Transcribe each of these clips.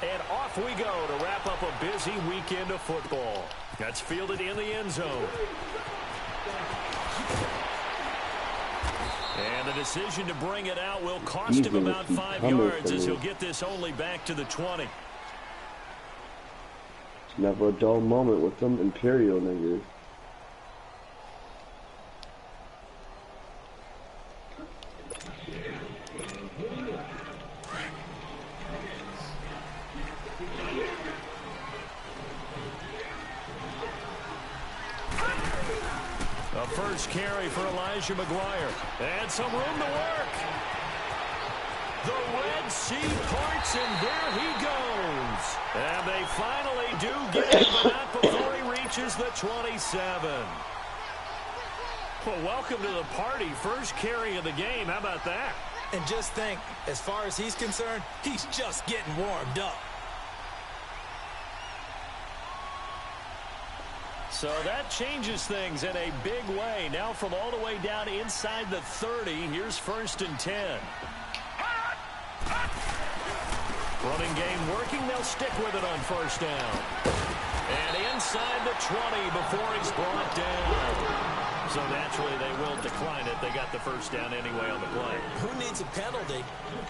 And off we go to wrap up a busy weekend of football. That's fielded in the end zone. And the decision to bring it out will cost him about 5 yards as he'll get this only back to the 20. It's never a dull moment with them Imperial niggas. A first carry for Elijah McGuire. And some room to work. The Red Sea parts, and there he goes. And they finally do get him, but not before he reaches the 27. Well, welcome to the party. First carry of the game. How about that? And just think, as far as he's concerned, he's just getting warmed up. So that changes things in a big way. Now from all the way down inside the 30, here's 1st and 10. Running game working. They'll stick with it on 1st down. And inside the 20 before he's brought down. So naturally they will decline it. They got the 1st down anyway on the play. Who needs a penalty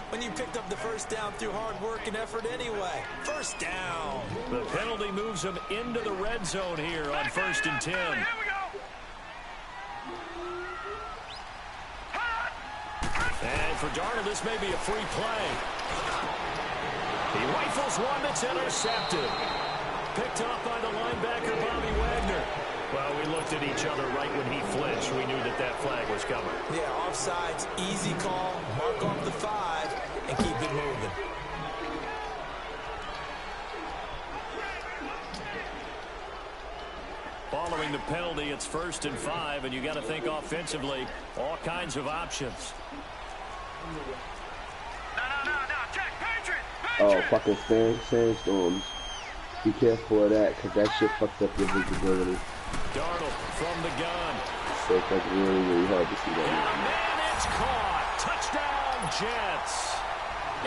when you picked up the 1st down through hard work and effort anyway? 1st down. The penalty moves them into the red zone here on 1st and 10. And for Darnold, this may be a free play. He rifles one that's intercepted. Picked off by the linebacker, Bobby Wagner. Well, we looked at each other right when he flinched. We knew that that flag was coming. Yeah, offsides, easy call. Mark off the 5 and keep it moving. Following the penalty, it's 1st and 5, and you got to think offensively, all kinds of options. Oh, fucking sandstorms. Be careful of that, because that shit fucked up your visibility. Darnold from the gun. So it's like really, really hard to see that. And man, it's caught. Touchdown, Jets.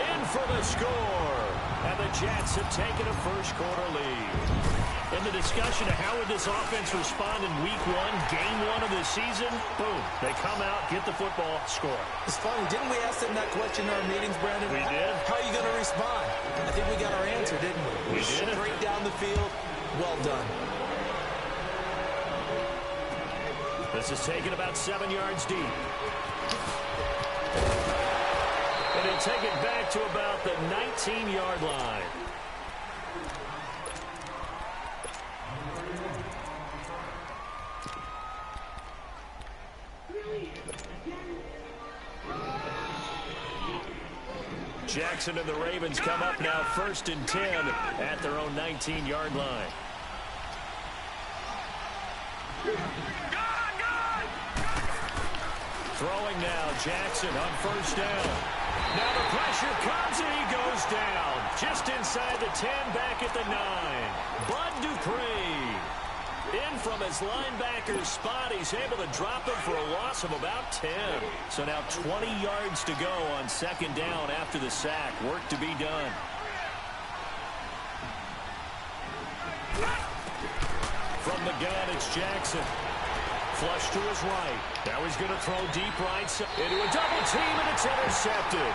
In for the score. And the Jets have taken a first-quarter lead. In the discussion of how would this offense respond in Week 1, Game 1 of the season, boom, they come out, get the football, score. It's funny, didn't we ask them that question in our meetings, Brandon? We did. How are you going to respond? I think we got our answer, didn't we? We did. Straight down the field, well done. This is taken about 7 yards deep. And he'll take it back to about the 19-yard line. Jackson and the Ravens come up now 1st and 10 at their own 19-yard line. Throwing now, Jackson on 1st down. Now the pressure comes and he goes down. Just inside the 10, back at the 9. Bud Dupree. In from his linebacker spot, he's able to drop him for a loss of about 10. So now 20 yards to go on 2nd down after the sack. Work to be done. From the gun, it's Jackson. Flush to his right. Now he's going to throw deep right into a double team, and it's intercepted.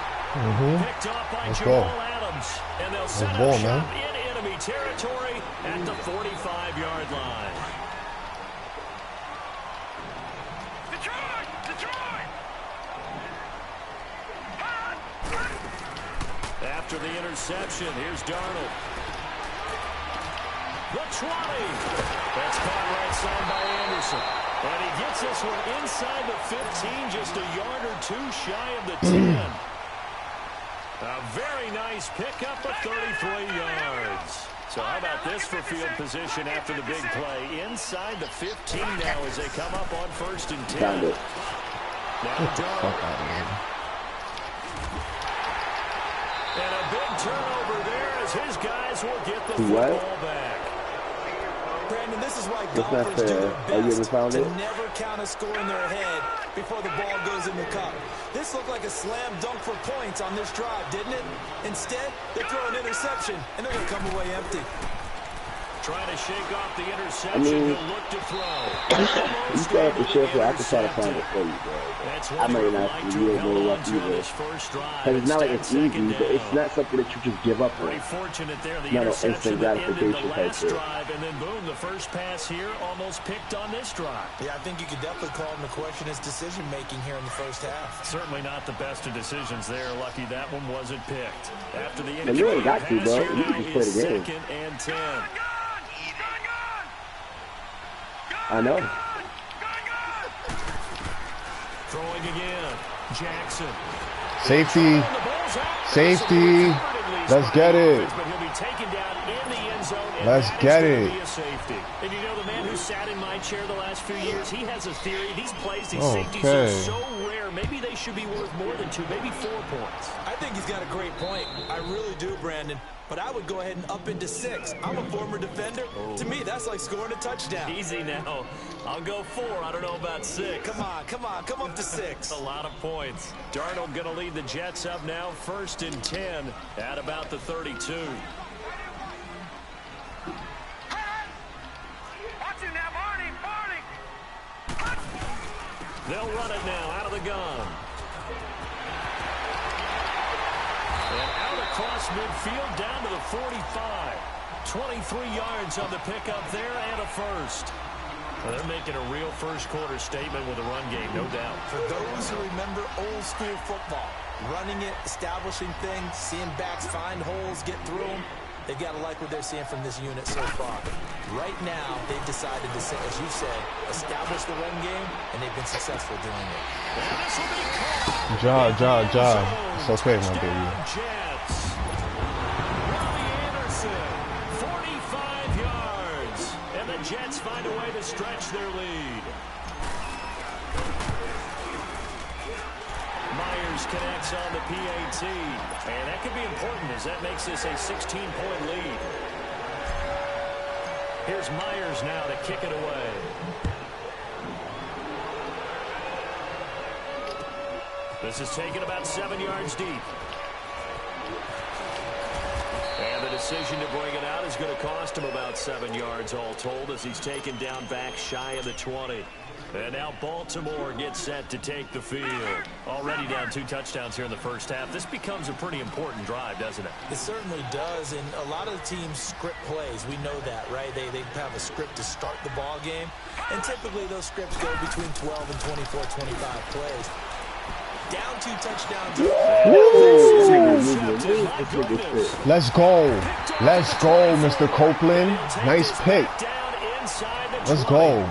Picked off by Jamal Adams. And they'll set up shop in enemy territory at the 45-yard line. Detroit! After the interception, here's Darnold. The 20. That's caught right side by Anderson. And he gets this one inside the 15, just a yard or two shy of the 10. A very nice pickup of 33 yards. So how about this for field position after the big play? Inside the 15 now as they come up on 1st and 10. Found it. Now Darnold. And a big turnover there as his guys will get the football back. Brandon, this is why That's not golfers do fair. their Oh, you ever best found to it? never count a score in their head before the ball goes in the cup. This looked like a slam dunk for points on this drive, didn't it? Instead, they throw an interception, and they're going to come away empty. Trying to shake off the interception. He'll look to throw. You start to share for I can try to find it for you, bro. I might not be real good luck either. Because it's not like it's easy, but it's not something that you just give up on. Pretty fortunate there. The Not an interception instant that ended the gratification type last thing. drive, and then boom, the first pass here almost picked on this drive. Yeah, I think you could definitely call him to question his decision-making here in the first half. Certainly not the best of decisions there. Lucky that one wasn't picked. After the And you ain't got to, pass bro. here You can now just play is the game. 2nd and 10. I know. Throwing again. Jackson. Safety. Safety. Let's get it. But he'll be taken down in the end zone, and Let's that get is gonna it. be a safety. And you know, the man who sat in my chair the last few years, he has a theory. These plays, these safeties are Okay. so rare. Maybe they should be worth more than 2, maybe 4 points. I think he's got a great point. I really do, Brandon. But I would go ahead and up into 6. I'm a former defender. To me, that's like scoring a touchdown. Easy now. I'll go 4. I don't know about 6. Come on, come on, come up to 6. A lot of points. Darnold going to lead the Jets up now, 1st and 10 at about the 32. They'll run it now out of the gun. And out across midfield down to the 45. 23 yards on the pickup there and a first. Well, they're making a real first-quarter statement with a run game, no doubt. For those who remember old-school football, running it, establishing things, seeing backs find holes, get through them, they've got to like what they're seeing from this unit so far. Right now, they've decided to, as you said, establish the run game, and they've been successful doing it. And this will be caught. Ja. It's okay, my baby. Jets. Robbie Anderson, 45 yards. And the Jets find a way to stretch their lead. Myers connects on the PAT. And that could be important as that makes this a 16-point lead. Here's Myers now to kick it away. This is taken about 7 yards deep. And the decision to bring it out is going to cost him about 7 yards all told as he's taken down back shy of the 20. And now Baltimore gets set to take the field. Already down 2 touchdowns here in the first half. This becomes a pretty important drive, doesn't it? It certainly does, and a lot of the teams script plays. We know that, right? They have a script to start the ball game, and typically those scripts go between 12 and 24, 25 plays. Down 2 touchdowns. Let's go. Let's go, Mr. Copeland. Nice pick. Let's go.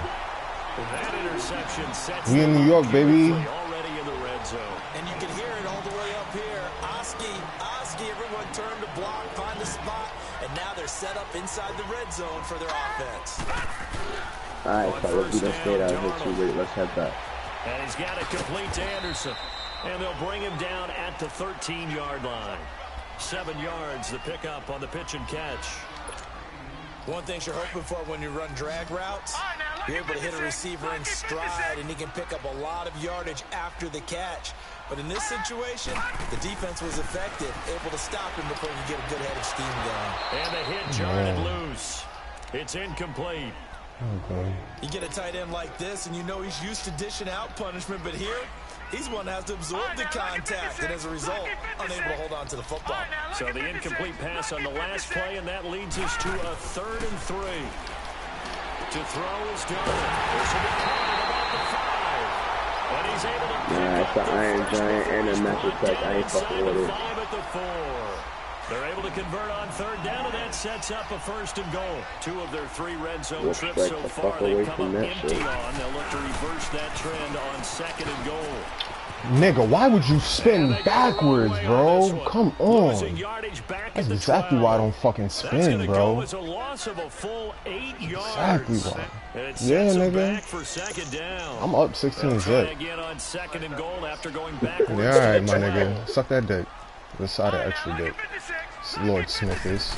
We in New York, baby. Already in the red zone. And you can hear it all the way up here. Oski, everyone turned to block, find the spot, and now they're set up inside the red zone for their offense. Alright, so let's do that straight out here too. Wait, let's head back. And he's got it complete to Anderson. And they'll bring him down at the 13-yard line. 7 yards, the pickup on the pitch and catch. One thing you're hoping for when you run drag routes, you're able to hit a receiver in stride, and he can pick up a lot of yardage after the catch. But in this situation, the defense was effective, able to stop him before you get a good head of steam going. And the hit jarred it loose. It's incomplete. Okay. You get a tight end like this, and you know he's used to dishing out punishment, but here, he's one that has to absorb the contact, and as a result, unable to hold on to the football. So the incomplete pass on the last play, and that leads us to a 3rd and 3. To throw is Darnold. This will be caught at about the 5. And he's able to Nah, it's the Iron Giant and a match attack. I ain't fucking with it. 5 at the 4. They're able to convert on 3rd down, and that sets up a 1st and goal. 2 of their 3 red zone Let's trips strike so the far. fuck They've away come from up that empty shit. on. They'll look to reverse that trend on 2nd and goal. Nigga, why would you spin backwards, bro? Come on. That's exactly why I don't fucking spin, bro. It's a loss of a full 8 yards. Exactly why. Yeah, nigga. For 2nd down. I'm up 16 zip. Again on 2nd and goal after going backwards. Yeah, alright, my nigga. Suck that dick. The side of extra dick. Lord Smith is.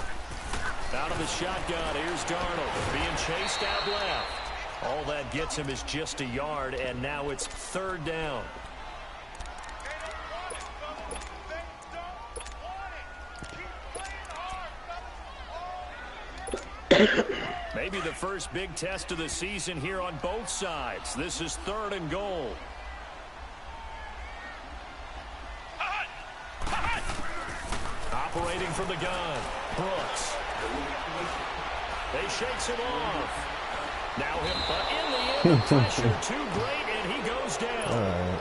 Out of the shotgun, here's Darnold being chased out left. All that gets him is just a yard, and now it's 3rd down. Maybe the first big test of the season here on both sides. This is 3rd and goal. Operating from the gun, Brooks. They shakes him off. Now him, but in the end, the pressure too great, and he goes down.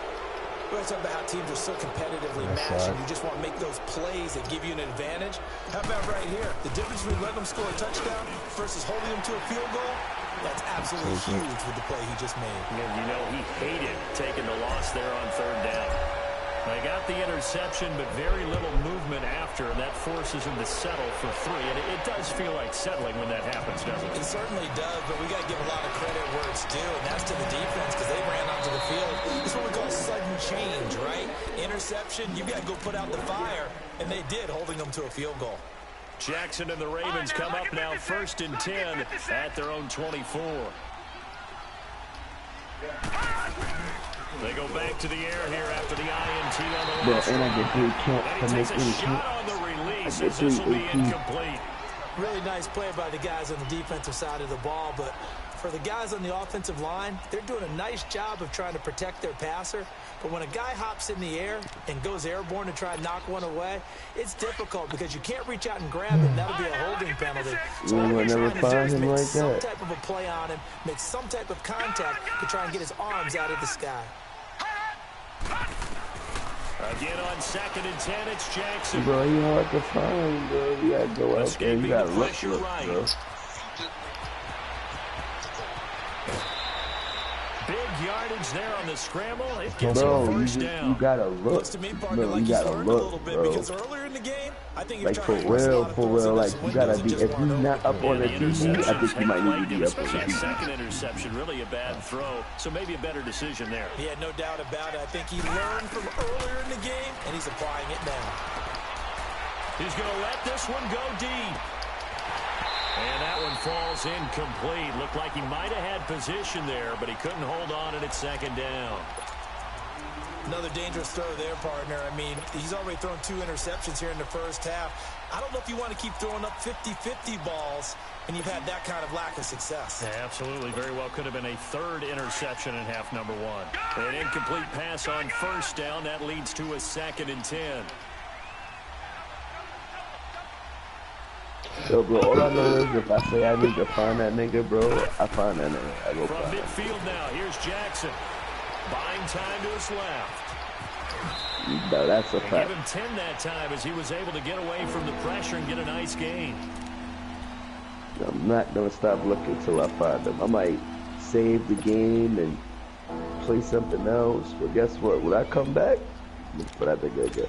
We're talking about how teams are so competitively matched, and you just want to make those plays that give you an advantage. How about right here? The difference between letting them score a touchdown versus holding them to a field goal, that's absolutely huge with the play he just made. And you know, he hated taking the loss there on 3rd down. They got the interception, but very little movement after, and that forces him to settle for 3. And it does feel like settling when that happens, doesn't it? It certainly does, but we got to give a lot of credit where it's due, and that's to the defense because they ran onto the field. This is what we call sudden change, right? Interception, you've got to go put out the fire, and they did, holding them to a field goal. Jackson and the Ravens come up now 1st and 10 at their own 24. They go back to the air here after the INT on the last. And I get 3 counts to make any shot on the release as this will be incomplete. Really nice play by the guys on the defensive side of the ball, but for the guys on the offensive line, they're doing a nice job of trying to protect their passer. But when a guy hops in the air and goes airborne to try and knock one away, it's difficult because you can't reach out and grab him. That'll be a holding penalty. So what we're trying to do is make some type of a play on him, make some type of contact to try and get his arms out of the sky. Again on 2nd and 10, it's Jackson. Bro, you hard to find, bro. You gotta go out there. You gotta look, bro. Big yardage there on the scramble. It gets him first down. You gotta look. To me, partner, like you learned a little bit because earlier in the game, I think you're like for real, like you gotta be. If you're not up on the TV, I think you might need to be up on the TV. Second interception, really a bad throw, so maybe a better decision there. Yeah, no doubt about it. I think he learned from earlier in the game, and he's applying it now. He's going to let this one go deep. And that one falls incomplete. Looked like he might have had position there, but he couldn't hold on, and it's 2nd down. Another dangerous throw there, partner. I mean, he's already thrown 2 interceptions here in the first half. I don't know if you want to keep throwing up 50-50 balls when you've had that kind of lack of success. Yeah, absolutely. Very well could have been a 3rd interception in half number 1. An incomplete pass on 1st down. That leads to a 2nd and 10. Yo, bro, all I know is if I say I need to find that nigga, bro, I find that nigga. I go from find midfield now, here's Jackson. Buying time to his left. No, that's a fact. Give him 10 that time as he was able to get away from the pressure and get a nice gain. I'm not going to stop looking until I find them. I might save the game and play something else, but guess what? When I come back, look for that nigga again.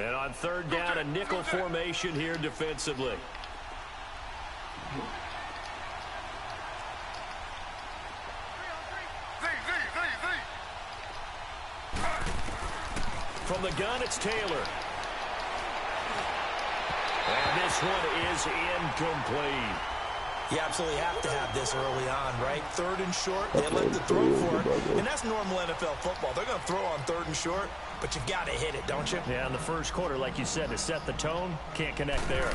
And on 3rd down, a nickel formation here defensively. From the gun, it's Taylor. And this one is incomplete. You absolutely have to have this early on, right? 3rd and short, they elect to throw for it. And that's normal NFL football. They're going to throw on 3rd and short, but you've got to hit it, don't you? Yeah, in the first quarter, like you said, to set the tone, can't connect there.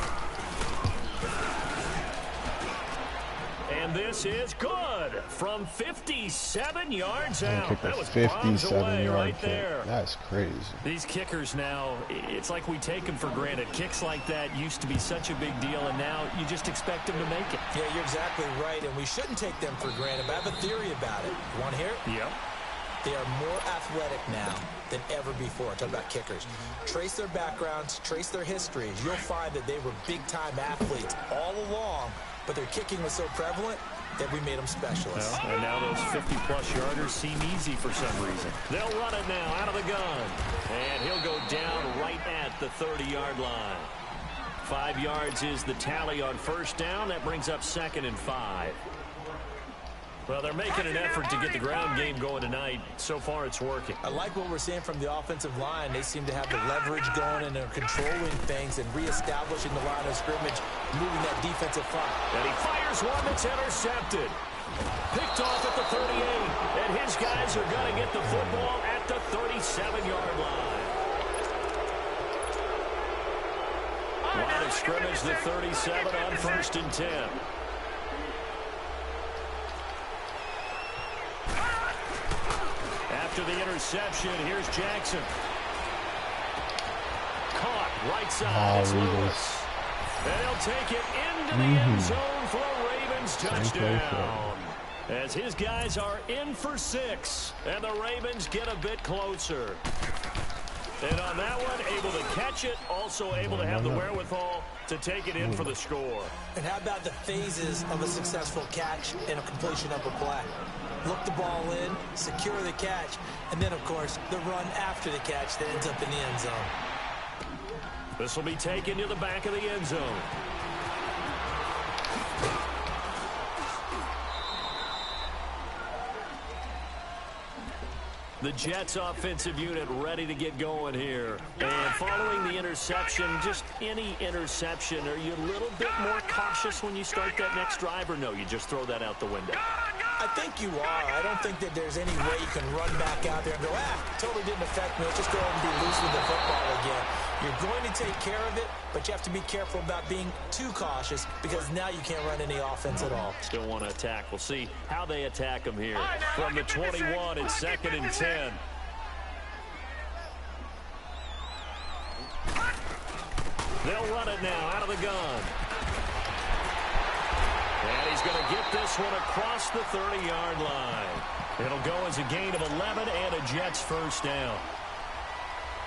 And this is good from 57 yards out. That was 57 right there. That's crazy. These kickers now, it's like we take them for granted. Kicks like that used to be such a big deal, and now you just expect them to make it. Yeah, you're exactly right, and we shouldn't take them for granted, but I have a theory about it. You want to hear it? Yep. They are more athletic now than ever before. Talk about kickers. Trace their backgrounds, trace their histories. You'll find that they were big-time athletes all along, but their kicking was so prevalent that we made them specialists. Well, and now those 50-plus yarders seem easy for some reason. They'll run it now out of the gun. And he'll go down right at the 30-yard line. 5 yards is the tally on 1st down. That brings up 2nd and 5. Well, they're making an effort to get the ground game going tonight. So far, it's working. I like what we're seeing from the offensive line. They seem to have the leverage going, and they're controlling things and reestablishing the line of scrimmage, moving that defensive front. And he fires one that's intercepted. Picked off at the 38. And his guys are going to get the football at the 37-yard line. Line of scrimmage, the 37 on 1st and 10. After the interception, here's Jackson. Caught right side. It's Lewis. And he'll take it into the end zone for a Ravens touchdown. As his guys are in for 6, and the Ravens get a bit closer. And on that one, able to catch it, also able to have the wherewithal to take it in for the score. And how about the phases of a successful catch and a completion of a play? Look the ball in, secure the catch, and then, of course, the run after the catch that ends up in the end zone. This will be taken to the back of the end zone. The Jets offensive unit ready to get going here. And following the interception, just any interception, are you a little bit more cautious when you start that next drive, or no, you just throw that out the window? I think you are. I don't think that there's any way you can run back out there and go, totally didn't affect me. Let's just go ahead and be loose with the football again. You're going to take care of it, but you have to be careful about being too cautious because now you can't run any offense at all. Still want to attack. We'll see how they attack them here. From the 21, it's 2nd and 10. They'll run it now out of the gun. And he's going to get this one across the 30-yard line. It'll go as a gain of 11 and a Jets first down.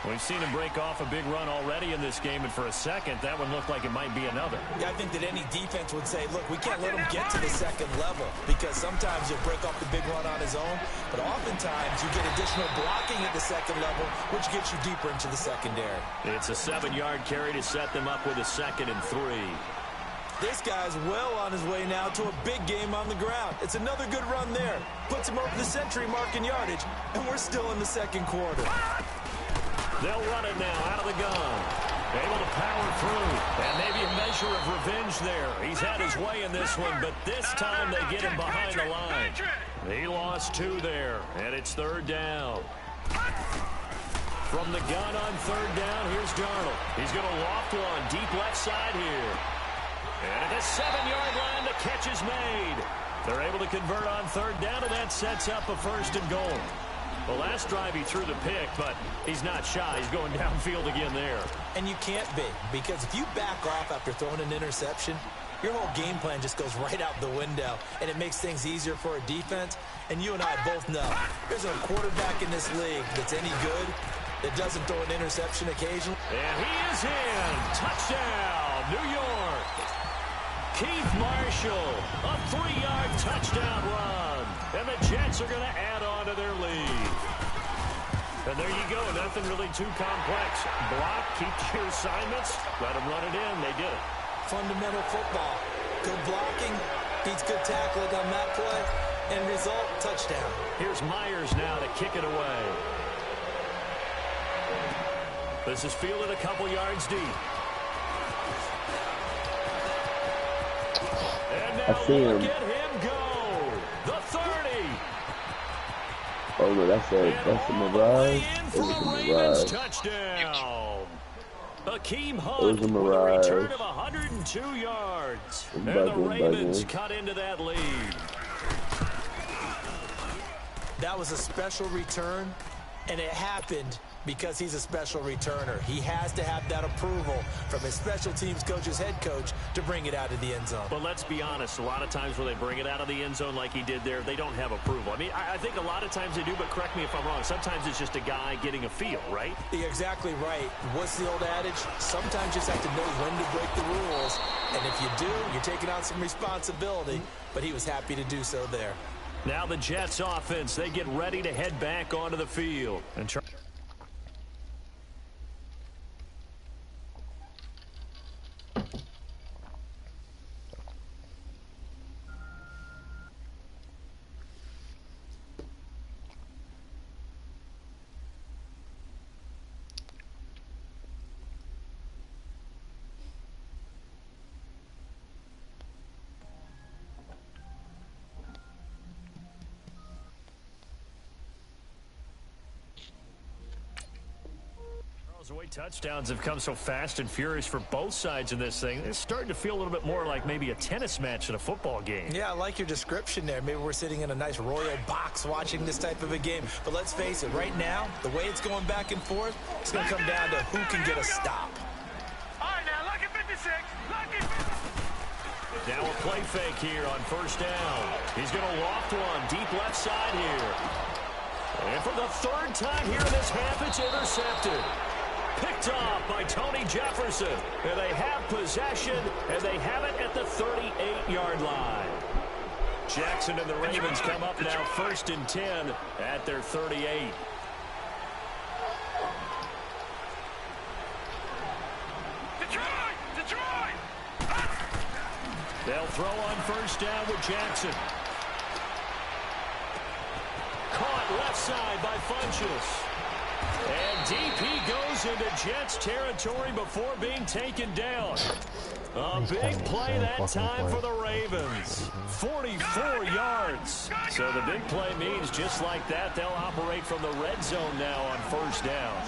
We've seen him break off a big run already in this game, and for a second, that one looked like it might be another. Yeah, I think that any defense would say, look, we can't let him get to the second level because sometimes he'll break off the big run on his own, but oftentimes you get additional blocking at the second level, which gets you deeper into the secondary. It's a 7-yard carry to set them up with a 2nd and 3. This guy's well on his way now to a big game on the ground. It's another good run there. Puts him over the century mark in yardage, and we're still in the second quarter. They'll run it now out of the gun. Able to power through. And maybe a measure of revenge there. He's had his way in this one, but this time they get him behind the line. He lost 2 there, and it's 3rd down. From the gun on 3rd down, here's Darnold. He's going to loft one deep left side here. And at the 7-yard line, the catch is made. They're able to convert on 3rd down, and that sets up a 1st and goal. The last drive he threw the pick, but he's not shy. He's going downfield again there. And you can't be, because if you back off after throwing an interception, your whole game plan just goes right out the window, and it makes things easier for a defense. And you and I both know there's a quarterback in this league that's any good that doesn't throw an interception occasionally. And he is in. Touchdown, New York. Keith Marshall, a 3-yard touchdown run. And the Jets are going to add on to their lead. And there you go. Nothing really too complex. Block, keep to your assignments, let them run it in. They did it. Fundamental football. Good blocking, beats good tackling on that play, and result, touchdown. Here's Myers now to kick it away. This is fielded a couple yards deep. And now I see him. Look at him go. The 30. Oh no, that's a mirage. It was a mirage. Touchdown. Akeem Hunt It was a mirage. with a return of 102 yards. And the Ravens cut into that lead. That was a special return, and it happened because he's a special returner. He has to have that approval from his special teams coach's head coach to bring it out of the end zone. But let's be honest, a lot of times when they bring it out of the end zone like he did there, they don't have approval. I mean, I think a lot of times they do, but correct me if I'm wrong. Sometimes it's just a guy getting a feel, right? You're exactly right. What's the old adage? Sometimes you just have to know when to break the rules. And if you do, you're taking on some responsibility. But he was happy to do so there. Now the Jets offense, they get ready to head back onto the field. And The way touchdowns have come so fast and furious for both sides in this thing, it's starting to feel a little bit more like maybe a tennis match in a football game. Yeah, I like your description there. Maybe we're sitting in a nice royal box watching this type of a game. But let's face it, right now, the way it's going back and forth, it's going to come down to who can get a stop. All right, now, lucky 56. Lucky 56. Now a play fake here on first down. He's going to loft one deep left side here. And for the third time here in this half, it's intercepted. Picked off by Tony Jefferson. And they have possession, and they have it at the 38-yard line. Jackson and the Ravens come up now 1st and 10 at their 38. Detroit! They'll throw on first down with Jackson. Caught left side by Funchess. And DP goes into Jets territory before being taken down. A big play that time for the Ravens. 44 yards. So the big play means just like that, they'll operate from the red zone now on first down.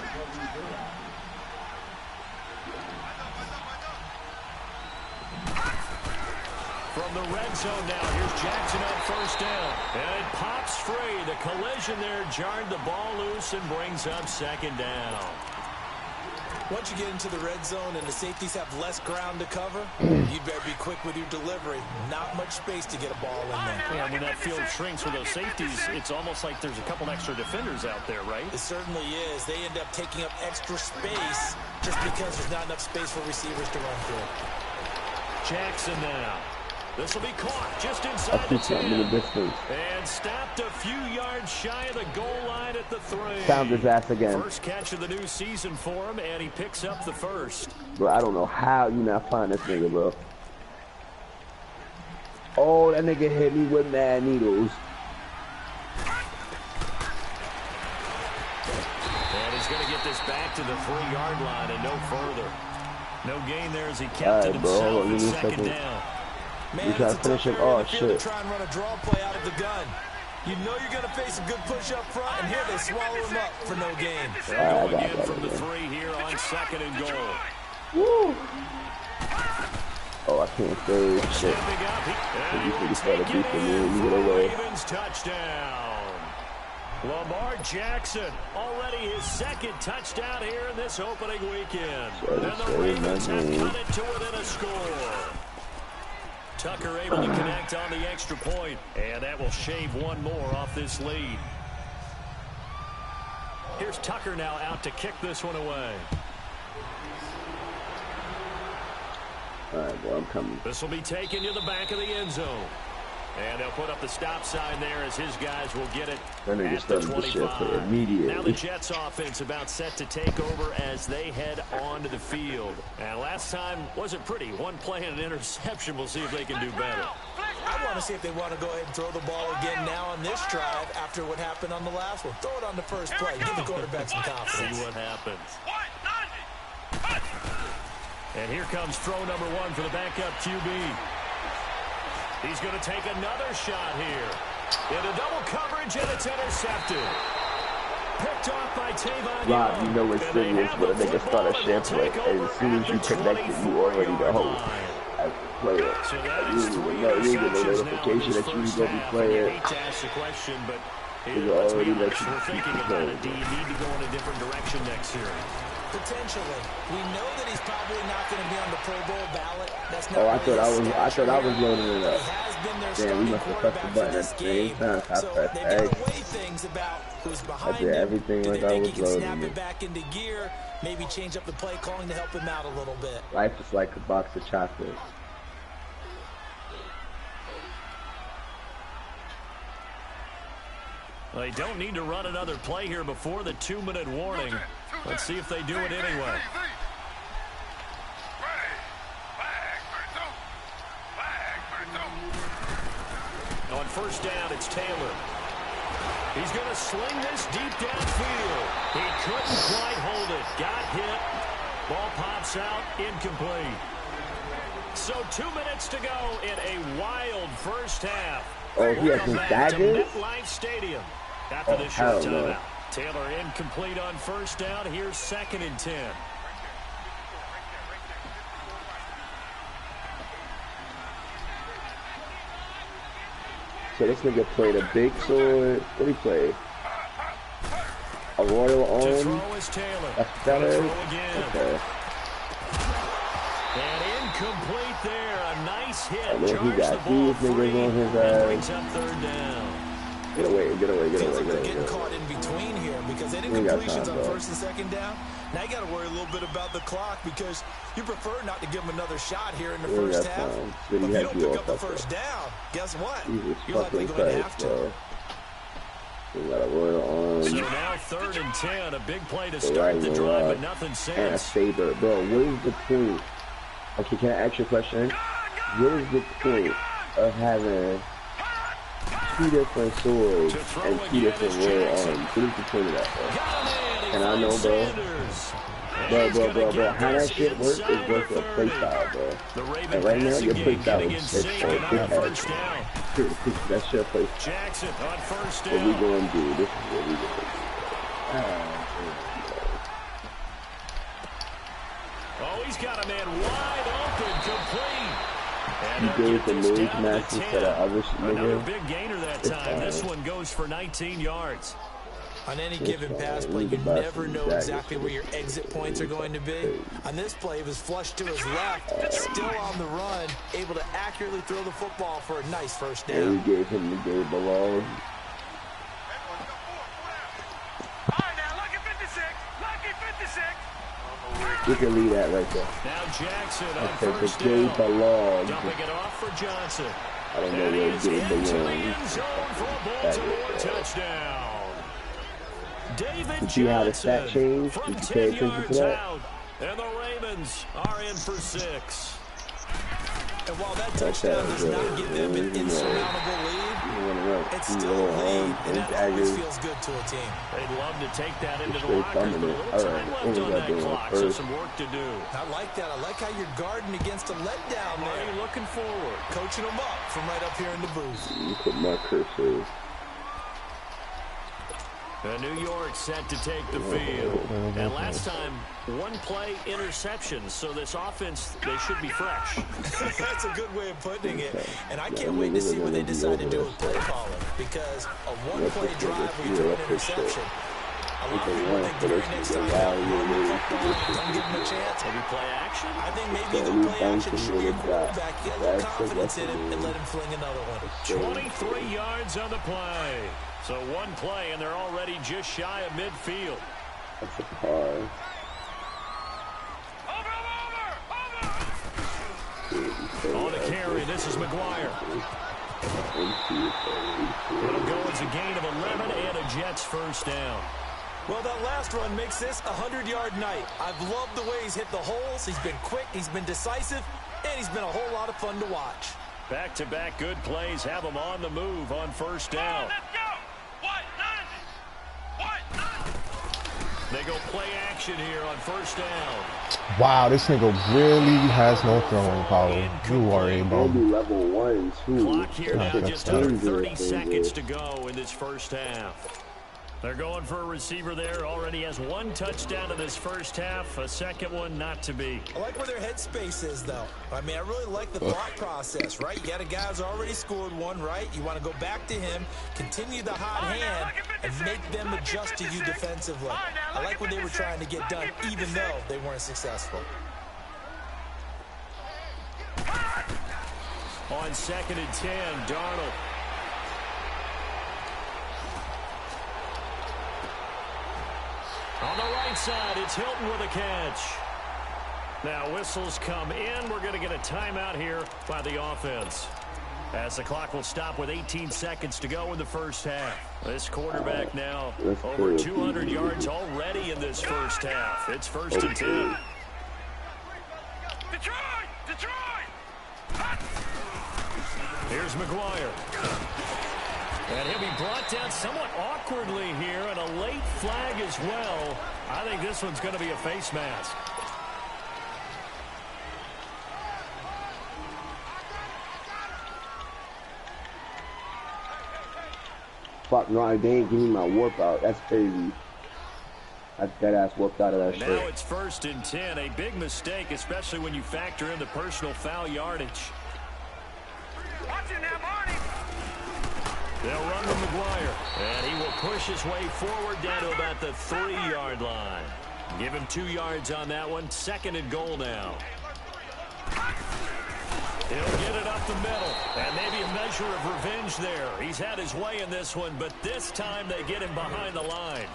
From the red zone now, here's Jackson on first down. And it pops free. The collision there jarred the ball loose and brings up 2nd down. Once you get into the red zone and the safeties have less ground to cover, you'd better be quick with your delivery. Not much space to get a ball in there. Yeah, when that field shrinks with those safeties, it's almost like there's a couple extra defenders out there, right? It certainly is. They end up taking up extra space just because there's not enough space for receivers to run through. Jackson now. This will be caught just inside the 10. And stopped a few yards shy of the goal line at the 3. Found his ass again. First catch of the new season for him, and he picks up the first. Bro, I don't know how you not find this nigga, bro. Oh, that nigga hit me with mad needles. And he's going to get this back to the 3-yard line and no further. No gain there as he kept it himself at 2nd down. Man, you try to finish him. Oh, shit. Try and run a draw play out of the gun. You know you're going to face a good push up front, and here they swallow him up for no gain. They'll go again from the 3 here on 2nd and goal. Woo! Oh, I can't say shit. You take it in for the Ravens touchdown. Lamar Jackson, already his 2nd touchdown here in this opening weekend. And the Ravens have cut it to within a score. Tucker able to connect on the extra point, and that will shave one more off this lead. Here's Tucker now out to kick this one away. All right, well, I'm coming. This will be taken to the back of the end zone. And they'll put up the stop sign there as his guys will get it at the 25. Now the Jets offense about set to take over as they head onto the field. And last time wasn't pretty. One play and an interception. We'll see if they can do better. I want to see if they want to go ahead and throw the ball again now on this drive after what happened on the last one. Throw it on the first play. Give the quarterback some confidence. See what happens. And here comes throw number 1 for the backup QB. He's going to take another shot here. Into double coverage, and it's intercepted. Picked off by Tavon. Rob, you know what's serious when a nigga start a shift, but as soon as you connect it, you already the host. As a player, you get no notification that you was going to be playing. I hate to ask the question, but let's be honest, we're thinking about it. Do you need to go in a different direction next year? Potentially. We know that he's probably not going to be on the Pro Bowl ballot. That's not I thought I was loading it up. He has been their Damn, we must have pressed the button at the same time. So they've got to weigh things about who's behind I did everything him. like Do they I think was he can snap loading it back into gear? Maybe change up the play calling to help him out a little bit. Life is like a box of chocolates. Well, they don't need to run another play here before the 2-minute warning. Let's see if they do it anyway. On first down, it's Taylor. He's going to sling this deep downfield. He couldn't quite hold it. Got hit. Ball pops out, incomplete. So 2 minutes to go in a wild first half. Oh, he has some daggers? MetLife Stadium after this short timeout. Taylor incomplete on first down. Here's 2nd and 10. So this nigga played a big sword. What did he play? A royal To arm? throw is Taylor. A feather? Throw again. Okay. And incomplete there. A nice hit. I know he Charged got the ball these niggas free. on his And brings up 3rd down. Get away, get away, get Feels away, like they're get getting away. caught in between here because they We didn't got completions time, on bro. 1st and 2nd down. Now you got to worry a little bit about the clock because you prefer not to give them another shot here in the We first got half. time. But Then if he you had don't you pick all up the fucked first up. down, guess what? Jesus You're likely fucking going to Christ, have to. bro. We got a royal arm. So now 3rd and 10. A big play to Right, start the drive, right. but nothing And a since. saber. Bro, what is the point? Okay, can I ask you a question? What is the point of having 2 different swords To throw and 2 again different is royal Jackson. arms? What is the point of that, bro? Got him in. He And I know, finds bro. Sanders. Bro, He's bro, gonna bro, bro. get How that this shit works is inside worth the a play 30. style, bro. The Raven And right now, passing your play game style getting is in shit. sync So and on first down. That's your play style. Jackson on first What we down. gonna do? This is what we gonna do. Oh, he's got a man wide open, complete. And You they'll gave get the this Mage down to Master the to 10. the other Another nigga. big gainer that It's time. This fine. one goes for 19 yards. On any It's given fine. pass We play, need you to buy never some know daggers exactly for where this your shit. exit points are going to be. On this play, it was flushed to his left, still on the run, able to accurately throw the football for a nice first And we down. gave him the game belong. All right, now, lucky 56. Lucky 56. We can leave that right there. Now Jackson on Okay, first the game down. belong. Dumping it off for Johnson. I don't know And he where is the game into the belongs. end zone for a Baltimore touchdown. David You see how the stat Johnson changed? from Did you 10 pay attention to yards that? out. And the Ravens are in for 6. And while that That touchdown does was not give them an insurmountable lead, it's still a lead, and that always feels good to a team. They'd love to take that into the Straight lockers, but a thumbing it. little All time right, left what was on I that doing clock, so first? some work to do. I like that. I like how you're guarding against a letdown Are there. you looking forward? Coaching them up from right up here in the booth. You put my cursor. New York set to take the field. And last time, one play interception, so this offense, they should be fresh. That's a good way of putting it. And I can't wait to see what they decide to do with play calling, because a one-play drive where you throw an interception, a lot of people think the very next time out, don't give them a chance. Maybe play action? I think maybe the play action show your quarterback, get a little confidence in him, and let him fling another one. 23 yards on the play. So one play, and they're already just shy of midfield. That's a par. On the carry, this is McGuire. It'll go as a gain of 11 and a Jets first down. Well, that last run makes this a 100-yard night. I've loved the way he's hit the holes. He's been quick, he's been decisive, and he's been a whole lot of fun to watch. Back-to-back good plays have them on the move on first down. Let's go. What? They go play action here on first down. Wow, this nigga really has no throwing power. You are a They'll bum. be level 1, too. Clock here now, that's just under dangerous, 30 dangerous. seconds to go in this first half. They're going for a receiver there. Already has one touchdown in this first half. A second one not to be. I like where their headspace is, though. I mean, I really like the thought process, right? You got a guy who's already scored one, right? You want to go back to him, continue the hot hand, and make them adjust to you defensively. I like what they were trying to get done, even though they weren't successful. On 2nd and 10, Darnold. On the right side, it's Hilton with a catch. Now whistles come in. We're going to get a timeout here by the offense, as the clock will stop with 18 seconds to go in the first half. This quarterback now over 200 yards already in this first half. It's 1st and 10. Detroit! Here's McGuire. And he'll be brought down somewhat awkwardly here, and a late flag as well. I think this one's going to be a face mask. Fuck no, they ain't give me my warp out. That's crazy. I dead ass warped out of that shit. Now it's 1st and 10. A big mistake, especially when you factor in the personal foul yardage. Watch it now, Barney. They'll run with McGuire, and he will push his way forward down to about the 3-yard line. Give him 2 yards on that one. 2nd and goal now. He'll get it up the middle, and maybe a measure of revenge there. He's had his way in this one, but this time they get him behind the line.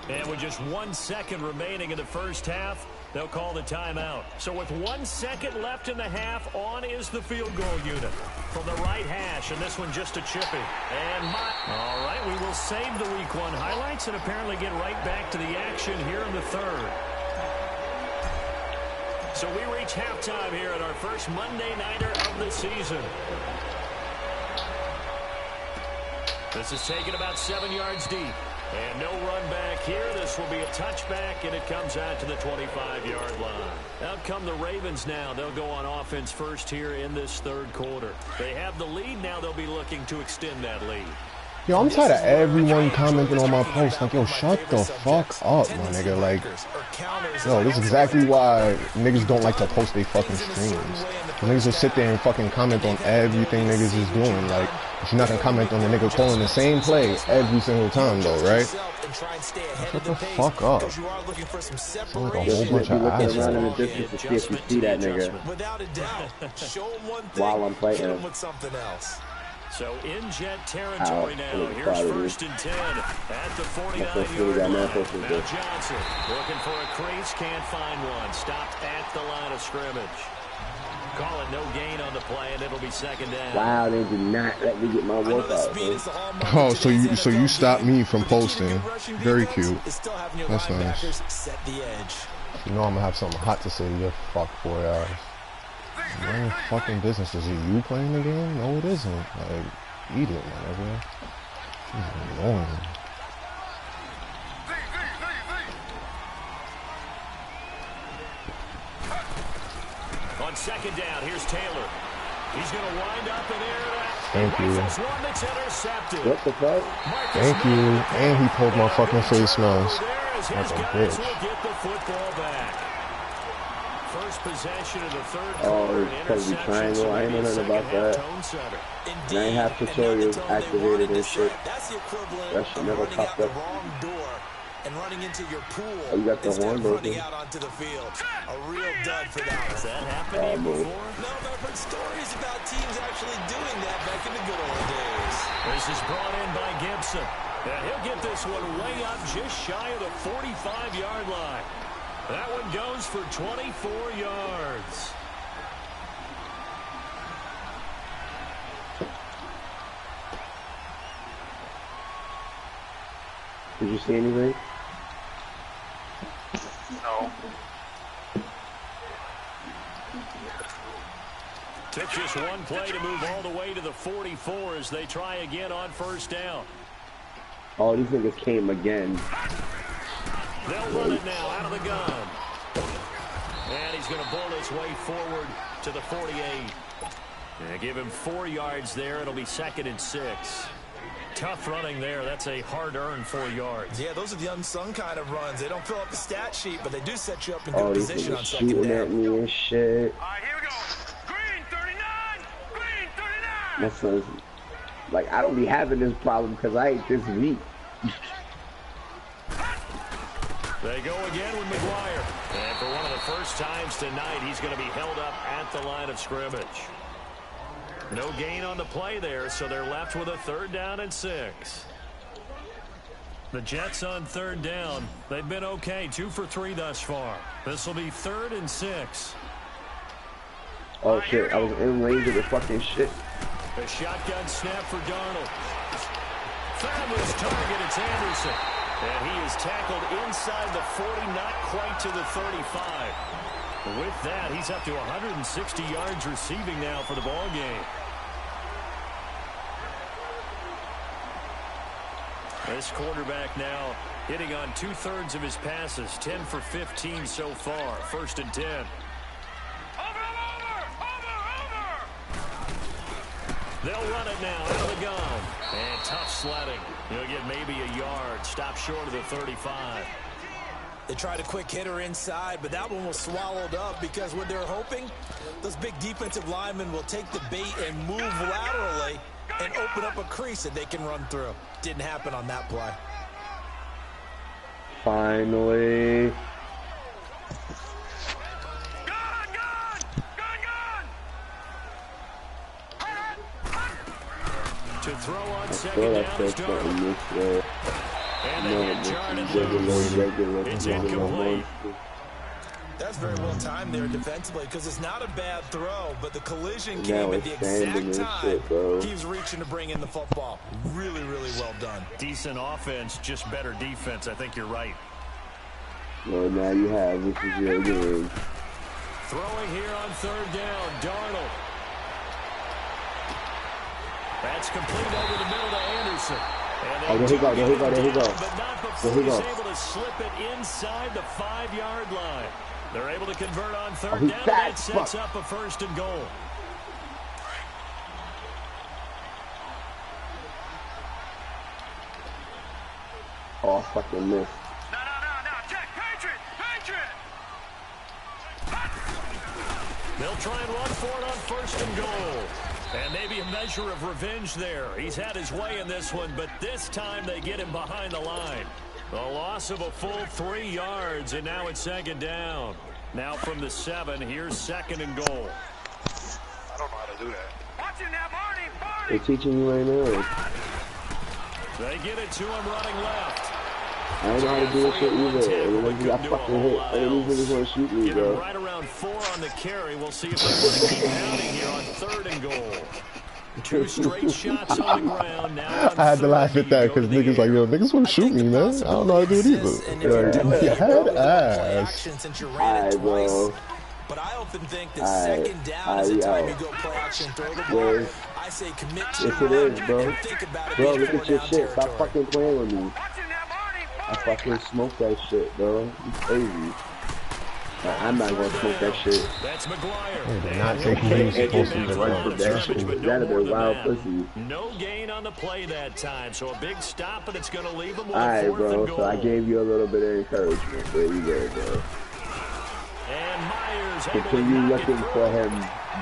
And with just 1 second remaining in the first half, they'll call the timeout. So with 1 second left in the half, on is the field goal unit. From the right hash, and this one just a chippy. And all right, we will save the Week 1 highlights and apparently get right back to the action here in the 3rd. So we reach halftime here at our first Monday Nighter of the season. This is taken about 7 yards deep. And no run back here. This will be a touchback, and it comes out to the 25-yard line. Out come the Ravens now. They'll go on offense first here in this 3rd quarter. They have the lead. Now they'll be looking to extend that lead. Yo, I'm tired of everyone commenting on my post. Like, yo, shut the fuck up, my nigga. Like, yo, this is exactly why niggas don't like to post their fucking streams. Niggas will sit there and fucking comment on everything niggas is doing. Like, but you're not gonna comment on the nigga calling the same play every single time, though, right? Shut the fuck up. Sound like a whole bunch of assholes. assholes. In the distance to see if you see that nigga. Without a doubt. Show him one thing, while I'm fighting hit him with something else. So in jet territory now. Here's 1st and 10 at the 49-yard line. Now Johnson looking for a crease, can't find one. Stopped at the line of scrimmage. Call it no gain on the play, and it'll be 2nd down. Wow, they did not let me get my work out. Oh, so you stopped me from posting. Very cute. That's nice. You know I'm gonna have something hot to say to your fuck boy ass. None fucking business. Is it you playing the game? No, it isn't. Like, eat it, my nigga. This is annoying. On 2nd down, here's Taylor. He's going to wind up in air. Thank you. One that's intercepted. What the fuck? Thank you. And he pulled my fucking face mask. Like a bitch. Will get the football back. First possession of the 3rd quarter. Oh, it's supposed to be triangle. I ain't know nothing about that. And I ain't have tutorials activated and shit. That shit never popped up. And running into your pool. Oh, you got the horn broken. Running out onto the field. A real dud for that. Has that happened before? No, but I've heard stories about teams actually doing that back in the good old days. This is brought in by Gibson. And he'll get this one way up just shy of the 45-yard line. That one goes for 24 yards. Did you see anything? No. Took just one play to move all the way to the 44 as they try again on 1st down. Oh, these niggas came again. They'll run it now out of the gun. And he's going to bull his way forward to the 48. And give him 4 yards there. It'll be 2nd and 6. Tough running there. That's a hard-earned 4 yards. Yeah, those are the unsung kind of runs. They don't fill up the stat sheet, but they do set you up in good position on 2nd down. Shooting at me and shit. All right, here we go. Green 39. Green 39. My son's like, I don't be having this problem because I ain't this weak. They go again with McGuire. And for one of the first times tonight, he's going to be held up at the line of scrimmage. No gain on the play there, so they're left with a 3rd down and 6. The Jets on 3rd down. They've been okay, 2 for 3 thus far. This will be 3rd and 6. Oh shit, I was in range of the fucking shit. A shotgun snap for Darnold. Found his target, it's Anderson. And he is tackled inside the 40, not quite to the 35. With that, he's up to 160 yards receiving now for the ball game. This quarterback now hitting on 2/3 of his passes, 10 for 15 so far. 1st and 10. Over. They'll run it now out of the gun. And tough sledding. He'll get maybe a yard. Stop short of the 35. They tried a quick hitter inside, but that one was swallowed up because what they're hoping, those big defensive linemen will take the bait and move laterally and open up a crease that they can run through. Didn't happen on that play. Finally. To throw on second down is Darnold. And they get Jordan. It's incomplete. That's very well timed there defensively because it's not a bad throw, but the collision came at the exact time. He was reaching to bring in the football. Really, really well done. Decent offense, just better defense. I think you're right. Well, now you have, this is your game. Throwing here on third down, Darnold. That's complete over the middle to Anderson. Oh, there he go, there he go, there he go. But not before he's able to slip it inside the 5-yard line. They're able to convert on third down, and that sets up a 1st and goal. Oh, fucking miss. No. Check. Patriot. They'll try and run for it on 1st and goal. And maybe a measure of revenge there. He's had his way in this one, but this time they get him behind the line. A loss of a full 3 yards, and now it's 2nd down. Now from the 7, here's 2nd and goal. I don't know how to do that. Watch it now, Barney. They're teaching you right now. They get it to him running left. I don't know how to do this shit either. I fucking hit. I didn't even want to shoot me, bro. Right around 4 on the carry. We'll see if they want to keep pounding here on 3rd and goal. 2 straight shots on the ground. Now I had to laugh at that because niggas like, yo, niggas want to shoot me, man. I don't know how to do it either. You had ass. Alright, bro. But I often think that 2nd down is the time you go play action, throw the ball. I say commit to yes, it is, bro. Bro, look at your shit. Stop fucking playing with me. I fucking smoke that shit, bro. You crazy. I'm not gonna smoke that shit. That's McGuire. They did not take me supposed to run for that shit. That'd be wild pussy. No gain on the play that time, so a big stop, and it's gonna leave him with Alright, 4th bro. and goal. So I gave you a little bit of encouragement. There you go, bro. And Myers continue looking for him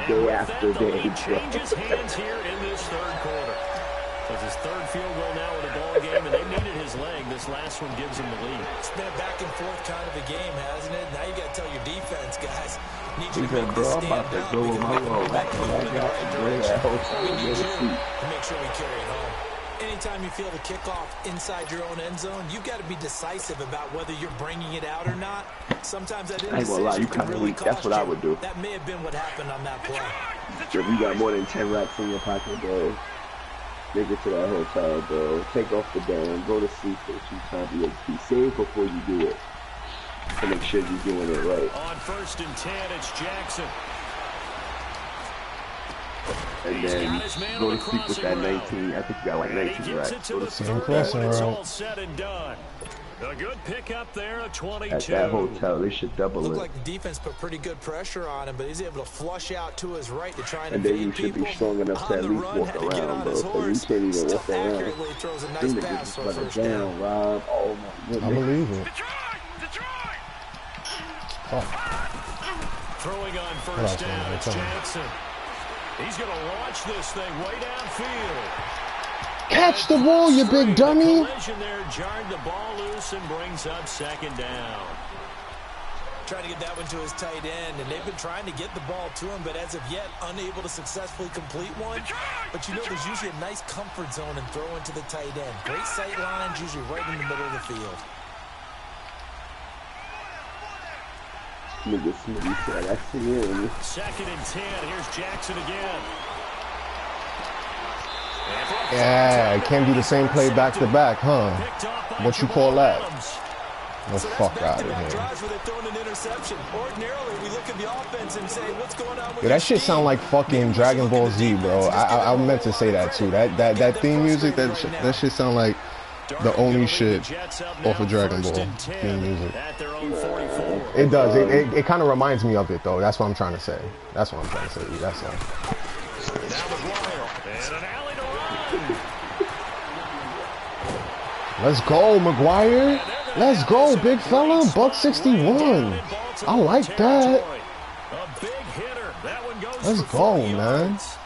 day after day. Changes hands here in this 3rd quarter. So it's his 3rd field goal now in the ball game, and they needed his leg. This last one gives him the lead. It's been a back and forth kind of a game, hasn't it? Now you got to tell your defense, guys. Need you to make this stand down. We need you to make sure we carry it home. Anytime you feel the kickoff inside your own end zone, you've got to be decisive about whether you're bringing it out or not. Sometimes that indecision can really cost you. That's what I would do. That may have been what happened on that play. If you got more than 10 racks in your pocket, bro, take it to that hotel, bro. Take off the band, go to sleep for 2 times. Be safe before you do it. To make sure you're doing it right. On 1st and 10, it's Jackson. And then go to sleep with that 19. I think you got like 19 racks. Go to sleep with that. It's all said and done. A good pickup there, a 22. At that hotel, they should double it. Looked like the defense put pretty good pressure on him, but he's able to flush out to his right to try and then you should be strong enough to at least walk around, bro. So you can't even walk around. These niggas just let it down, Rob. Oh my goodness. I believe it. Throwing on 1st down, it's Jackson. He's going to launch this thing way downfield. Catch the ball, you big dummy. Collision there jarred the ball loose and brings up 2nd down. Trying to get that one to his tight end, and they've been trying to get the ball to him, but as of yet, unable to successfully complete one. But you know, there's usually a nice comfort zone and throw into the tight end. Great sight lines, usually right in the middle of the field. Nigga Smitty said, I see him. 2nd and 10, here's Jackson again. Yeah, it can't be the same play back to back, huh? What you call that? The fuck out of here. Yeah, that shit sound like fucking Dragon Ball Z, bro. I meant to say that too. That theme music, that shit sound like the only shit off of Dragon Ball theme music. It does. It kind of reminds me of it though. That's what I'm trying to say. That's what I'm trying to say. That's all. And Let's go, McGuire. Let's go, big fella. Buck 61. I like that. A big hitter. That one goes Let's for go, 40 man. yards.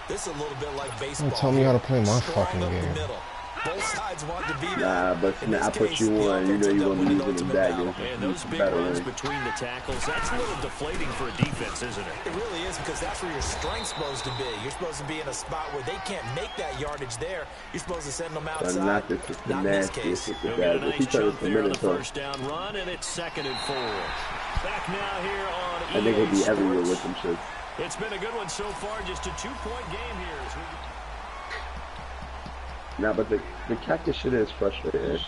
This is a little bit like baseball. Don't tell me how to play my Strong fucking up the game. middle. Both sides want to be there. Nah, but In this I put case, you the on. You know offense you're ended gonna up be winning using the the ultimate daggers. battle. And those big Better runs win. between the tackles, that's a little deflating for a defense, isn't it? It really is, because that's where your strength's supposed to be. You're supposed to be in a spot where they can't make that yardage there. You're supposed to send them But outside. not this is the Not in this nastiest case. with the He'll get a daggers. He nice turned chunk it to there on the Minnesota. first down run, and it's 2nd and 4. Back now here on And they're EA gonna be everywhere with Sports. them shit. It's been a good one so far, just a 2-point game here. As we... Nah, but the cactus shit is frustrating.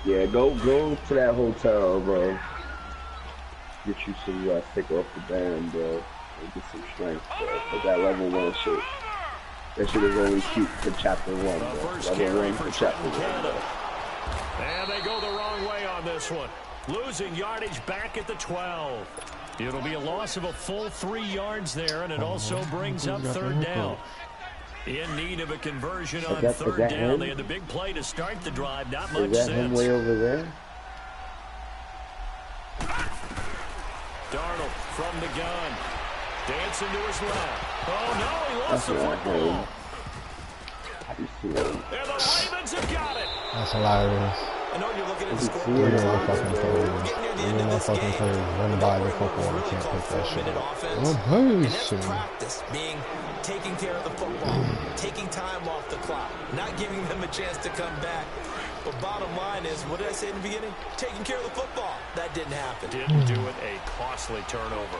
Yeah, go to that hotel, bro. Get you some stick off the band, bro. And get some strength, bro. Put that level 1 shit. That shit is only cute for chapter 1, bro. First Level carry 1 for for chapter 1, Canada. bro. And they go the wrong way on this one. Losing yardage back at the 12. It'll be a loss of a full 3 yards there, and it also brings up 3rd down. In need of a conversion on 3rd down. him? They had the big play to start the drive. Not much Is that him sense. way over there? Darnold from the gun. Dancing to his left. Oh, no, he lost the That's not football. him. How do you see him? And the Ravens have got it. That's hilarious. I know you're looking at the Is he score. seeing You him? know the fucking We're players. getting near the You end of know this fucking game. players run The by the number one football and was can't really pick that shit called up. 4-minute What offense. And that's person? practice, being taking care of the football, taking time off the clock, not giving them a chance to come back. But bottom line is, what did I say in the beginning? Taking care of the football. That didn't happen. Didn't do it. A costly turnover.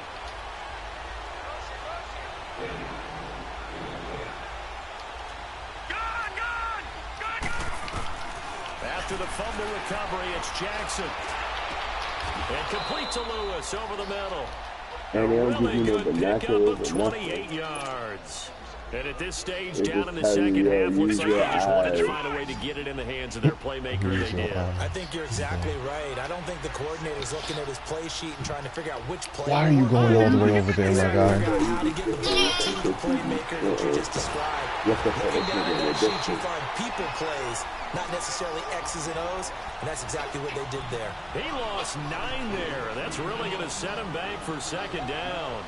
After the fumble recovery, it's Jackson. And complete to Lewis over the middle. And they don't Really give you no good pickup binoculars of or 28 nothing. yards. And at this stage, They down just in the tell you, second half, looks use like your they just wanted to eyes. find a way to get it in the hands of their playmaker. Use They your did. eyes. I think you're exactly right. I don't think the coordinator's looking at his play sheet and trying to figure out which play. Why are you going all the way over there, my guy? How to get the ball to the playmaker that you just described. Yes, that's Looking what down at they're that sheet, you doing. find people plays, not necessarily X's and O's, and that's exactly what they did there. He lost 9 there. That's really going to set him back for 2nd down.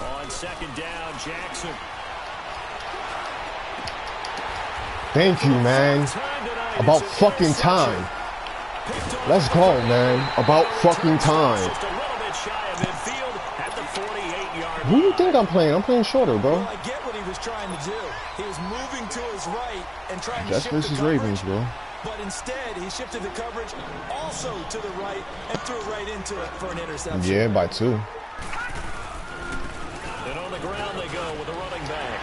On 2nd down, Jackson. Thank you, man. About fucking time. Let's go, man. About fucking time. Just a little bit shy of midfield at the 48-yard Who you line. think I'm playing? I'm playing shorter, bro. Well, I get what he was trying to do. He was moving to his right and trying to Jets shift the versus coverage, Ravens, bro. but instead he shifted the coverage also to the right and threw it right into it for an interception. Yeah, by 2. And on the ground they go with a running back.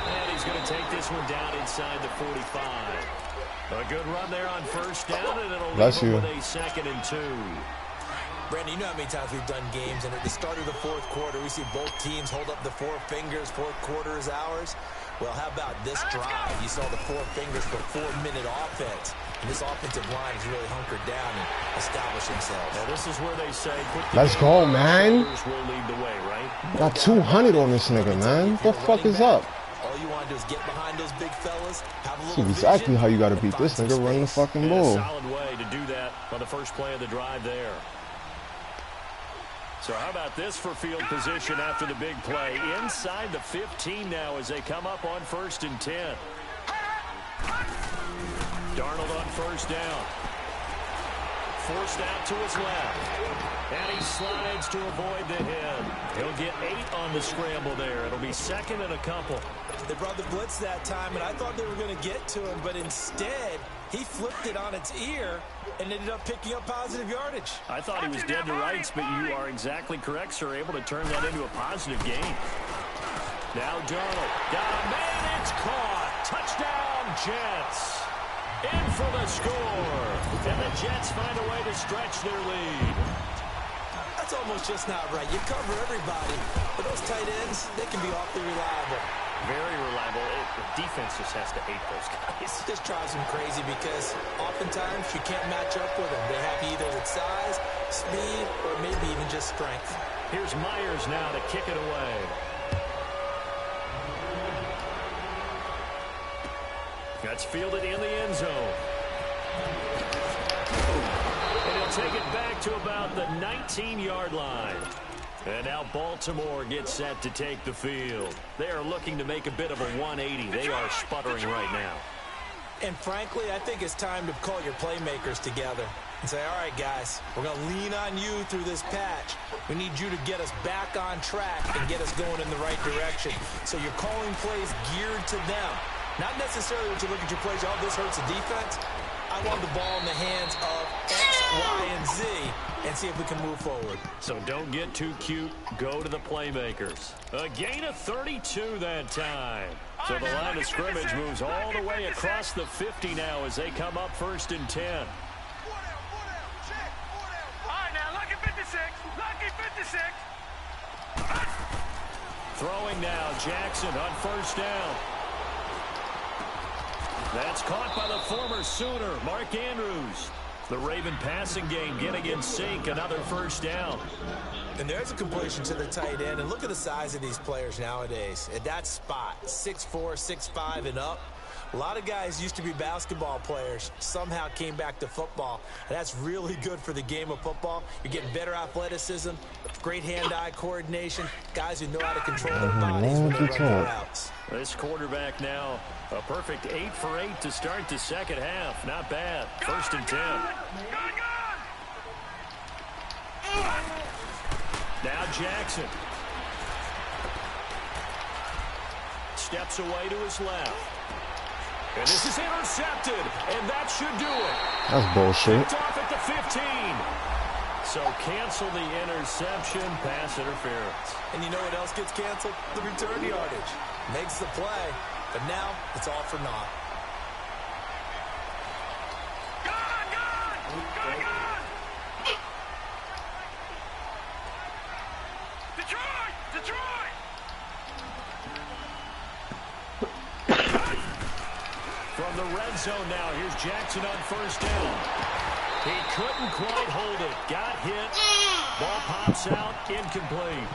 And he's going to take this one down inside the 45. A good run there on 1st down, and it'll Bless leave you. him with a 2nd and 2. Brandon, you know how many times we've done games, and at the start of the 4th quarter, we see both teams hold up the 4 fingers, 4th quarter is ours. Well, how about this drive? You saw the 4 fingers for 4-minute offense, and this offensive line is really hunkered down and established themselves. Now, this is where they say, put the Let's game go, on your man. shoulders, we'll lead the way, right? Got 200 on this nigga, man. What the fuck is up? All you want to do is get behind those big fellas, have a This little is exactly vision, how you gotta and beat find this some nigga. Run the space. fucking And a ball. solid way to do that on the first play of the drive there. So how about this for field position after the big play? Inside the 15 now as they come up on 1st and 10. Darnold on 1st down. Forced out to his left. And he slides to avoid the hit. He'll get 8 on the scramble there. It'll be 2nd and a couple. They brought the blitz that time, and I thought they were going to get to him, but instead, he flipped it on its ear and ended up picking up positive yardage. I thought he was dead to rights, but you are exactly correct, sir. Able to turn that into a positive gain. Now Darnold. Got a man. It's caught. Touchdown, Jets. In for the score. And the Jets find a way to stretch their lead. That's almost just not right. You cover everybody, but those tight ends, they can be awfully reliable. Very reliable. The defense just has to hate those guys. This drives them crazy because oftentimes you can't match up with them. They have either the size, speed, or maybe even just strength. Here's Myers now to kick it away. That's fielded in the end zone. And he'll take it back to about the 19-yard line. And now Baltimore gets set to take the field. They are looking to make a bit of a 180. They are sputtering right now. And frankly, I think it's time to call your playmakers together and say, all right, guys, we're going to lean on you through this patch. We need you to get us back on track and get us going in the right direction. So you're calling plays geared to them. Not necessarily when you look at your plays, oh, this hurts the defense. I want the ball in the hands of X, Y, and Z and see if we can move forward. So don't get too cute. Go to the playmakers. A gain of 32 that time. So the line of scrimmage moves all the way across the 50 now as they come up 1st and 10. All right, now, lucky 56. Lucky 56. Throwing now, Jackson on 1st down. That's caught by the former Sooner, Mark Andrews. The Raven passing game getting in sync, another 1st down. And there's a completion to the tight end. And look at the size of these players nowadays. At that spot, 6'4", 6'5", and up. A lot of guys used to be basketball players, somehow came back to football. And that's really good for the game of football. You're getting better athleticism, great hand-eye coordination, guys who know how to control their bodies when they run their routes. This quarterback now, a perfect 8 for 8 to start the second half. Not bad. 1st and 10. Now Jackson. Steps away to his left. And this is intercepted, and that should do it. That's bullshit. Kicked off at the 15. So cancel the interception, pass interference. And you know what else gets canceled? The return yardage. Makes the play, but now it's all for naught. Detroit! Detroit! From the red zone now, here's Jackson on 1st down. He couldn't quite hold it. Got hit. Ball pops out, incomplete.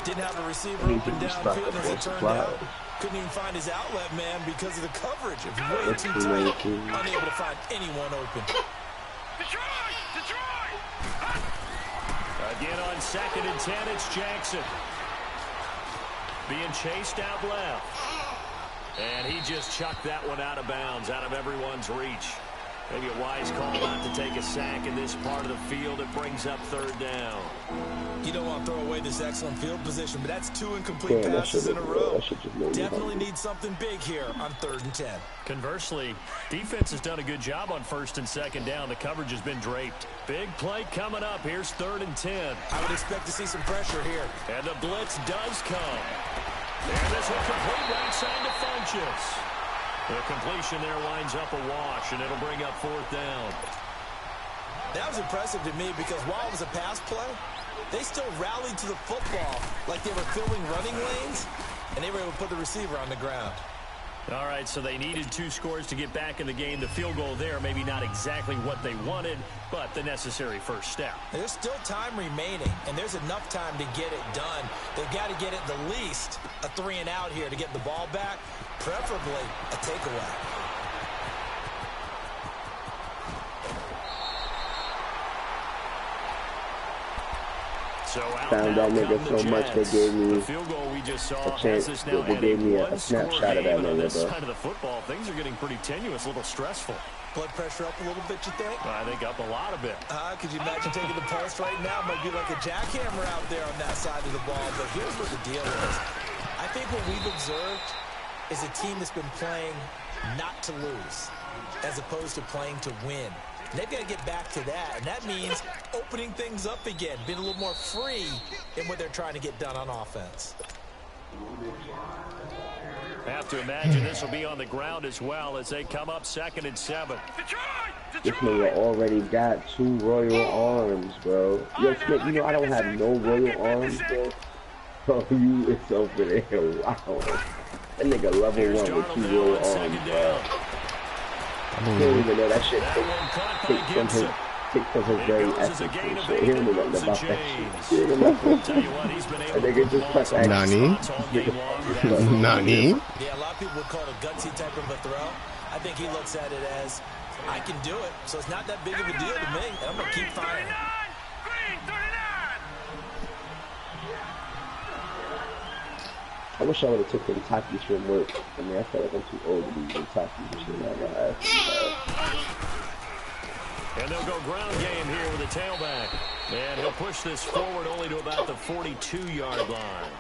Didn't have a receiver open downfield as it turned out. Couldn't even find his outlet man because of the coverage. It was way too tight. Unable to find anyone open. Detroit! Detroit! Again on 2nd and 10, it's Jackson. Being chased out left. And he just chucked that one out of bounds, out of everyone's reach. Maybe a wise call not to take a sack in this part of the field. It brings up 3rd down. You don't want to throw away this excellent field position, but that's 2 incomplete passes in a row. Definitely need something big here on 3rd and 10. Conversely, defense has done a good job on 1st and 2nd down. The coverage has been draped. Big play coming up. Here's 3rd and 10. I would expect to see some pressure here. And the blitz does come. And this will complete right side to Funchess. The completion there winds up a wash, and it'll bring up 4th down. That was impressive to me because while it was a pass play, they still rallied to the football like they were filling running lanes, and they were able to put the receiver on the ground. All right, so they needed 2 scores to get back in the game. The field goal there, maybe not exactly what they wanted, but the necessary first step. There's still time remaining, and there's enough time to get it done. They've got to get it the least a 3 and out here to get the ball back, preferably a takeaway. So found that nigga so much they gave me the field goal we just saw a chance. They gave me a snapshot of that nigga, on this bro. side of the football. Things are getting pretty tenuous, a little stressful. Blood pressure up a little bit, you think? I think up a lot of it. Could you imagine taking the pulse right now? Might be like a jackhammer out there on that side of the ball. But here's what the deal is. I think what we've observed is a team that's been playing not to lose as opposed to playing to win. And they've got to get back to that, and that means opening things up again, being a little more free in what they're trying to get done on offense. I have to imagine this will be on the ground as well as they come up 2nd and 7. This nigga already got 2 royal arms, bro. Yo, Smith, you know I don't have no royal arms, bro. Oh, you it's over there. Wow. That nigga level Here's 1 with Darnold 2 now roll on second arms, down. I Can't believe it. even know that shit That one caught by take Gibson. from his It very goes as a essence gain and of shit. 8 He don't know and nothing moves the about that shit. chains. He don't know nothing. Tell you what, he's been able That to nigga put the just ball in cut some that. tough Nani? spots all This game nigga long. fucking That's sucks. what Nani? Yeah, a lot of people would call it a gutsy type of a throw. I think he looks at it as, I can do it, so it's not that big of a deal to me, and I'm going to keep firing. Green 39. I wish I would have took them Takis from work. I mean, I feel like I'm too old to be eating Takis and shit. Like my ass. And they'll go ground game here with a tailback. And he'll push this forward only to about the 42-yard line.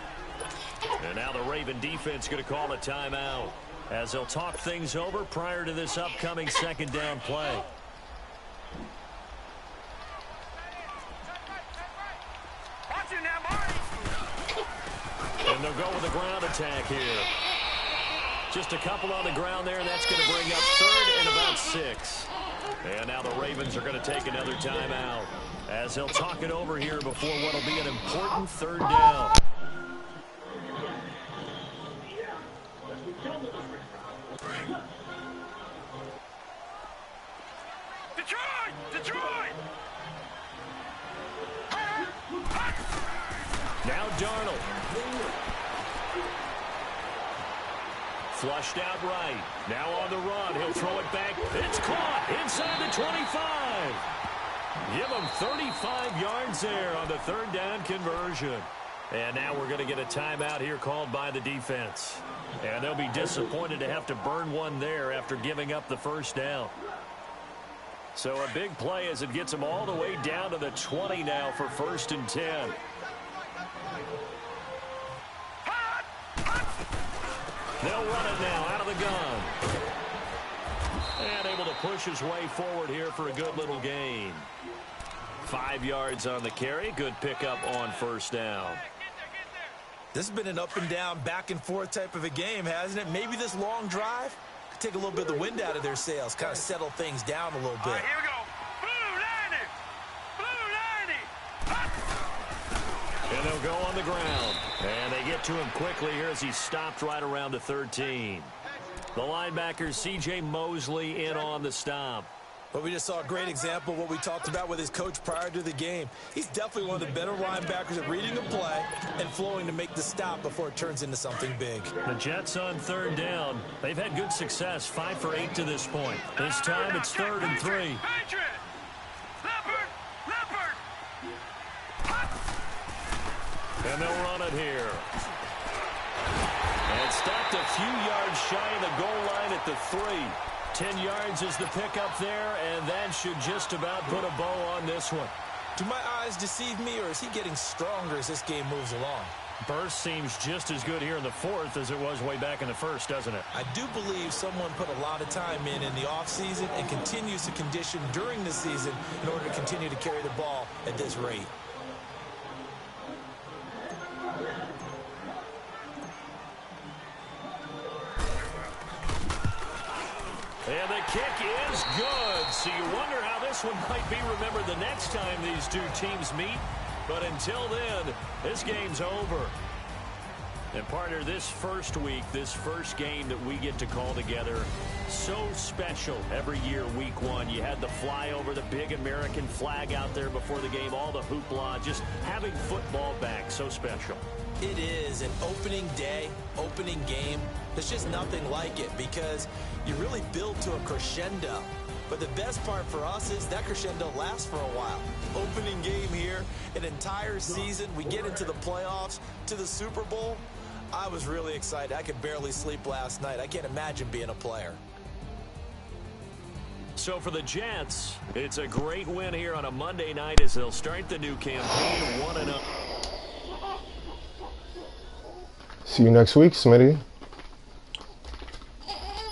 And now the Raven defense going to call a timeout as they'll talk things over prior to this upcoming second down play. Watch it now, boys. And they'll go with a ground attack here. Just a couple on the ground there, and that's going to bring up third and about 6. And now the Ravens are going to take another timeout as they'll talk it over here before what will be an important third down. Detroit! Detroit! Now Darnold. Flushed out right. Now on the run. He'll throw it back. It's caught inside the 25. Give him 35 yards there on the third down conversion. And now we're going to get a timeout here called by the defense. And they'll be disappointed to have to burn one there after giving up the first down. So a big play as it gets them all the way down to the 20 now for 1st and 10. They'll run it now out of the gun. And able to push his way forward here for a good little gain. 5 yards on the carry. Good pickup on first down. This has been an up and down, back and forth type of a game, hasn't it? Maybe this long drive could take a little bit of the wind out of their sails, kind of settle things down a little bit. All right, here we go. Blue 90. Blue 90. And they'll go on the ground. And they get to him quickly here as he stopped right around the 13. The linebacker, C.J. Mosley, in on the stop. But we just saw a great example of what we talked about with his coach prior to the game. He's definitely one of the better linebackers at reading a play and flowing to make the stop before it turns into something big. The Jets on third down. They've had good success, 5 for 8 to this point. This time it's 3rd and 3. Patriot. Leopard. Leopard. And they'll run it here. And stopped a few yards shy of the goal line at the 3. 10 yards is the pickup there, and that should just about put a bow on this one. Do my eyes deceive me, or is he getting stronger as this game moves along? Burst seems just as good here in the 4th as it was way back in the 1st, doesn't it? I do believe someone put a lot of time in the offseason and continues to condition during the season in order to continue to carry the ball at this rate. And the kick is good. So you wonder how this one might be remembered the next time these two teams meet. But until then, this game's over. And partner, this first week, this first game that we get to call together, so special every year, week 1. You had the flyover, the big American flag out there before the game, all the hoopla, just having football back, so special. It is an opening day, opening game. There's just nothing like it because you really build to a crescendo. But the best part for us is that crescendo lasts for a while. Opening game here, an entire season. We get into the playoffs, to the Super Bowl. I was really excited. I could barely sleep last night. I can't imagine being a player. So for the Jets, it's a great win here on a Monday night as they'll start the new campaign 1-0. See you next week, Smitty.